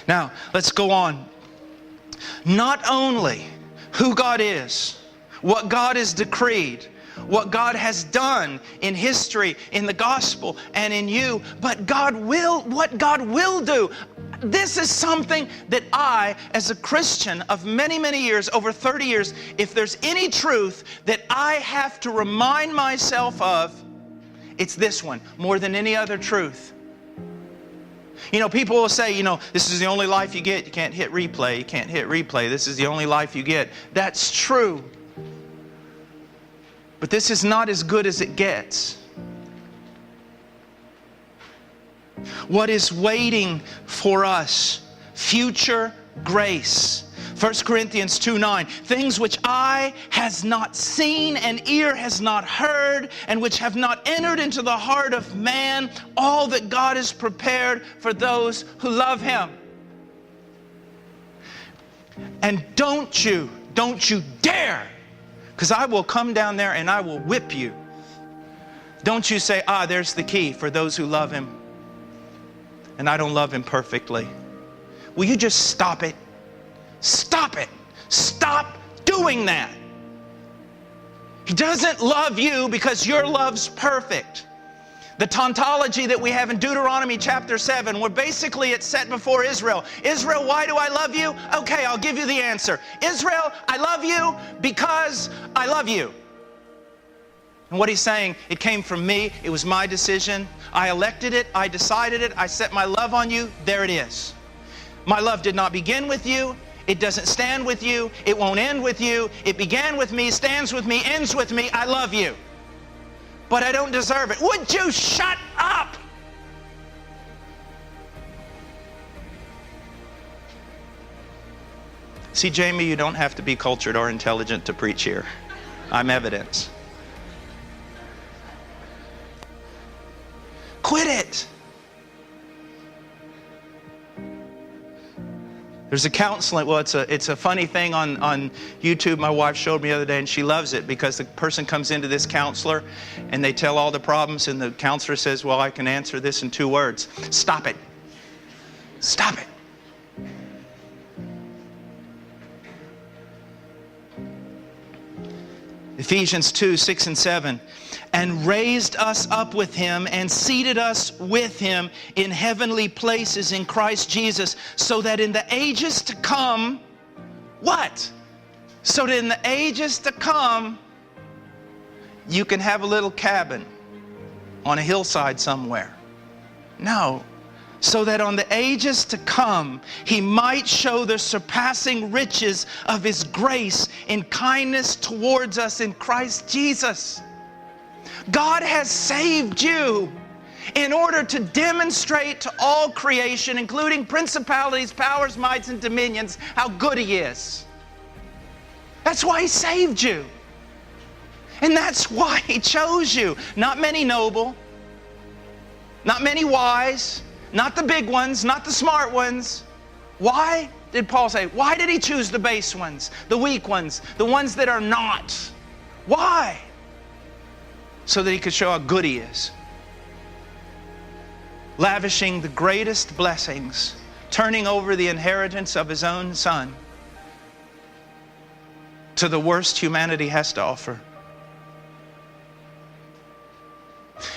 Now, let's go on. Not only who God is, what God has decreed, what God has done in history, in the gospel, and in you, but what God will do. This is something that I, as a Christian of many, many years, over 30 years, if there's any truth that I have to remind myself of, it's this one, more than any other truth. You know, people will say, this is the only life you get. You can't hit replay. You can't hit replay. This is the only life you get. That's true. But this is not as good as it gets. What is waiting for us? Future grace. 1 Corinthians 2:9, things which eye has not seen and ear has not heard, and which have not entered into the heart of man, all that God has prepared for those who love Him. And don't you dare, because I will come down there and I will whip you. Don't you say, there's the key for those who love Him, and I don't love Him perfectly. Will you just stop it? Stop it. Stop doing that. He doesn't love you because your love's perfect. The tautology that we have in Deuteronomy chapter 7, where basically it's set before Israel. Israel, why do I love you? Okay, I'll give you the answer. Israel, I love you because I love you. And what he's saying, it came from me. It was my decision. I elected it. I decided it. I set my love on you. There it is. My love did not begin with you. It doesn't stand with you. It won't end with you. It began with me, stands with me, ends with me. I love you. But I don't deserve it. Would you shut up? See, Jamie, you don't have to be cultured or intelligent to preach here. I'm evidence. Quit it. There's a counseling, well, it's a funny thing on YouTube my wife showed me the other day, and she loves it because the person comes into this counselor and they tell all the problems, and the counselor says, well, I can answer this in 2 words. Stop it. Stop it. Ephesians 2:6-7. And raised us up with Him and seated us with Him in heavenly places in Christ Jesus, so that in the ages to come, what? So that in the ages to come, you can have a little cabin on a hillside somewhere. No. So that on the ages to come, He might show the surpassing riches of His grace in kindness towards us in Christ Jesus. God has saved you in order to demonstrate to all creation, including principalities, powers, mights, and dominions, how good He is. That's why He saved you. And that's why He chose you. Not many noble, not many wise, not the big ones, not the smart ones. Why did Paul say? Why did He choose the base ones, the weak ones, the ones that are not? Why? So that He could show how good He is. Lavishing the greatest blessings, turning over the inheritance of His own Son to the worst humanity has to offer.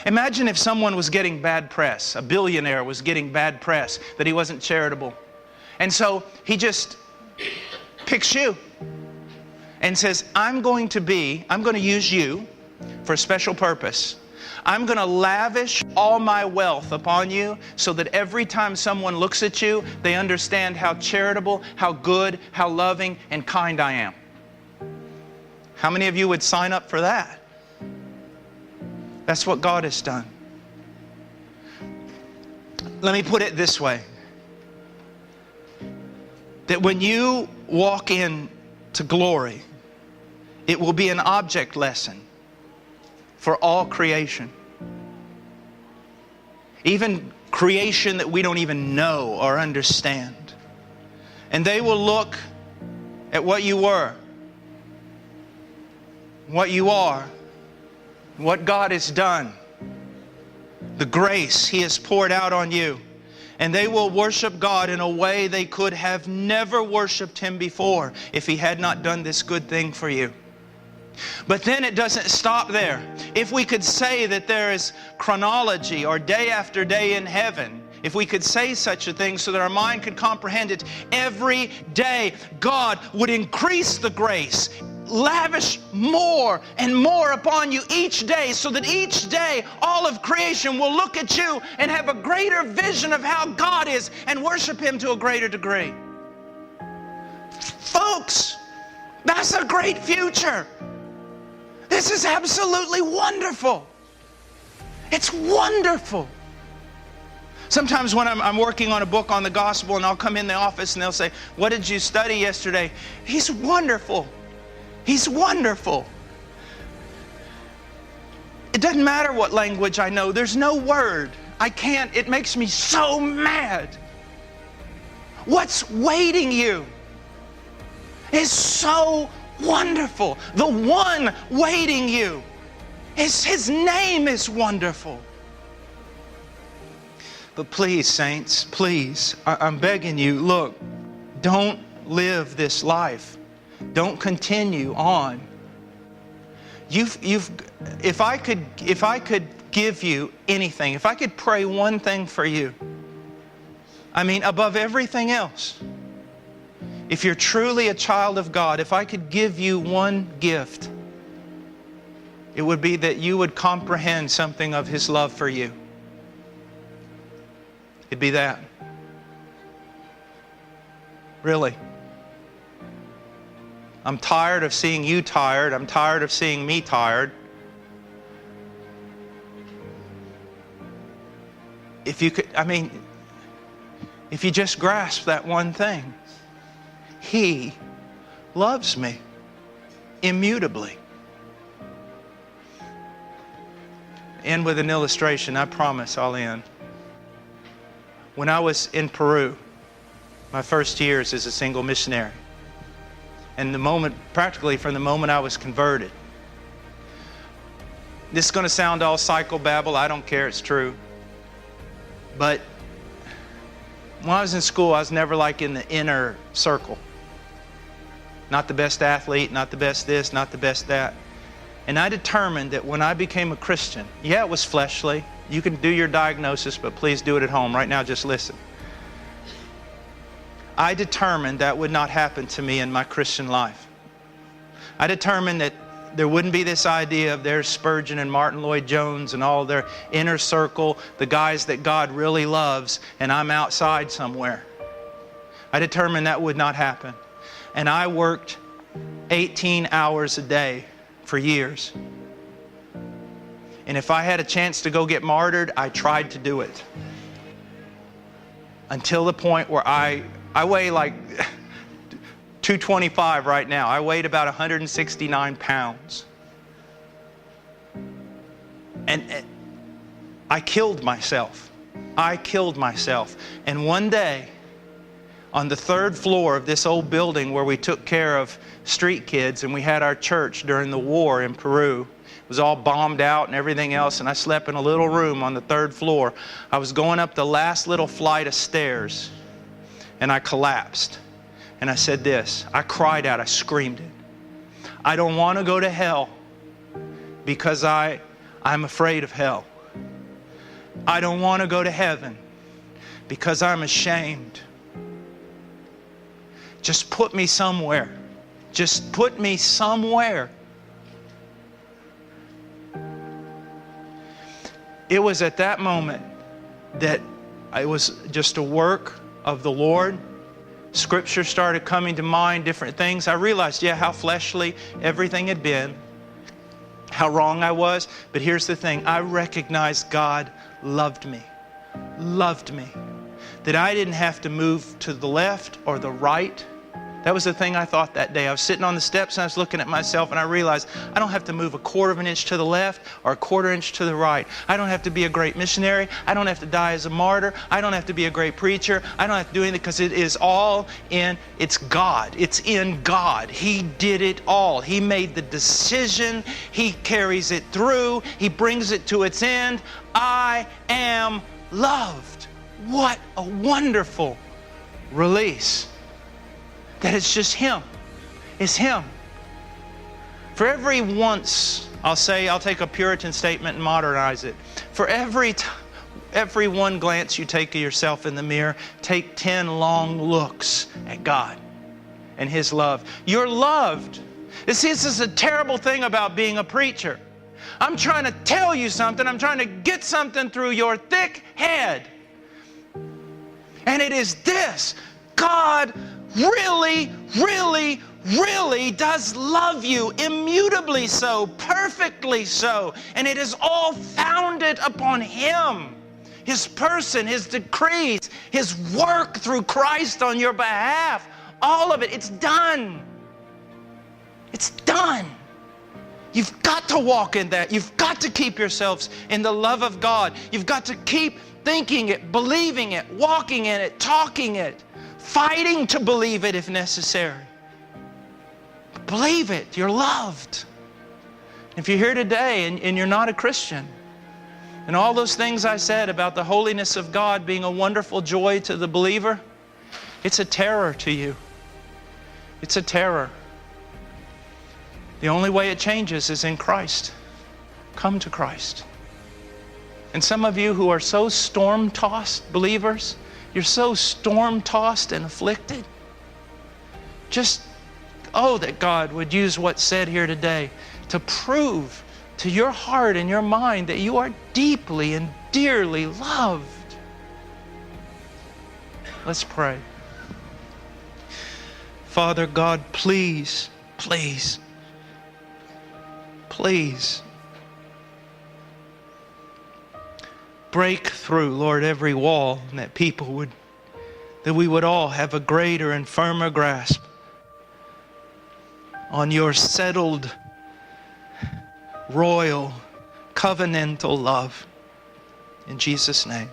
Imagine if someone was getting bad press, a billionaire was getting bad press, that he wasn't charitable. And so he just picks you and says, I'm going to use you for a special purpose. I'm going to lavish all my wealth upon you so that every time someone looks at you, they understand how charitable, how good, how loving, and kind I am. How many of you would sign up for that? That's what God has done. Let me put it this way. That when you walk into glory, it will be an object lesson for all creation. Even creation that we don't even know or understand. And they will look at what you were, what you are, what God has done, the grace He has poured out on you. And they will worship God in a way they could have never worshiped Him before if He had not done this good thing for you. But then it doesn't stop there. If we could say that there is chronology or day after day in heaven, if we could say such a thing so that our mind could comprehend it, every day God would increase the grace, lavish more and more upon you each day, so that each day all of creation will look at you and have a greater vision of how God is and worship Him to a greater degree. Folks, that's a great future. This is absolutely wonderful. It's wonderful. Sometimes when I'm working on a book on the gospel and I'll come in the office and they'll say, "What did you study yesterday?" He's wonderful. He's wonderful. It doesn't matter what language I know. There's no word. I can't. It makes me so mad. What's waiting you is so wonderful. The one waiting you, His name is wonderful. But please, saints, please, I'm begging you, look, don't live this life. Don't continue on. If I could give you anything, if I could pray one thing for you, I mean, above everything else, if you're truly a child of God, if I could give you one gift, it would be that you would comprehend something of His love for you. It'd be that. Really. I'm tired of seeing you tired. I'm tired of seeing me tired. If you could, if you just grasp that one thing, He loves me immutably. End with an illustration. I promise I'll end. When I was in Peru, my first years as a single missionary, and practically from the moment I was converted. This is going to sound all psychobabble. I don't care. It's true. But when I was in school, I was never like in the inner circle. Not the best athlete, not the best this, not the best that. And I determined that when I became a Christian, yeah, it was fleshly. You can do your diagnosis, but please do it at home. Right now, just listen. I determined that would not happen to me in my Christian life. I determined that there wouldn't be this idea of there's Spurgeon and Martin Lloyd-Jones and all their inner circle, the guys that God really loves, and I'm outside somewhere. I determined that would not happen. And I worked 18 hours a day for years. And if I had a chance to go get martyred, I tried to do it. Until the point where I weigh like 225 right now. I weighed about 169 pounds. And I killed myself. I killed myself. And one day, on the 3rd floor of this old building where we took care of street kids, and we had our church during the war in Peru. It was all bombed out and everything else, and I slept in a little room on the 3rd floor. I was going up the last little flight of stairs, and I collapsed. And I said this, I cried out, I screamed it. I don't want to go to hell because I'm afraid of hell. I don't want to go to heaven because I'm ashamed. Just put me somewhere. Just put me somewhere. It was at that moment that it was just a work of the Lord. Scripture started coming to mind, different things. I realized, how fleshly everything had been, how wrong I was. But here's the thing. I recognized God loved me. That I didn't have to move to the left or the right. That was the thing I thought that day. I was sitting on the steps and I was looking at myself and I realized I don't have to move a 1/4 of an inch to the left or a 1/4 inch to the right. I don't have to be a great missionary. I don't have to die as a martyr. I don't have to be a great preacher. I don't have to do anything because it is all it's God. It's in God. He did it all. He made the decision. He carries it through. He brings it to its end. I am loved. What a wonderful release. That it's just Him. It's Him. For every once, I'll take a Puritan statement and modernize it. For every one glance you take of yourself in the mirror, take 10 long looks at God and His love. You're loved. This is a terrible thing about being a preacher. I'm trying to tell you something. I'm trying to get something through your thick head. And it is this: God really, really, really does love you, immutably so, perfectly so. And it is all founded upon Him, His person, His decrees, His work through Christ on your behalf. All of it, it's done. It's done. You've got to walk in that. You've got to keep yourselves in the love of God. You've got to keep thinking it, believing it, walking in it, talking it, fighting to believe it if necessary. Believe it. You're loved. If you're here today and you're not a Christian, and all those things I said about the holiness of God being a wonderful joy to the believer, it's a terror to you. It's a terror. The only way it changes is in Christ. Come to Christ. And some of you who are so storm-tossed believers, you're so storm-tossed and afflicted. Just, that God would use what's said here today to prove to your heart and your mind that you are deeply and dearly loved. Let's pray. Father God, please, please, please break through, Lord, every wall, and that we would all have a greater and firmer grasp on your settled, royal, covenantal love. In Jesus' name.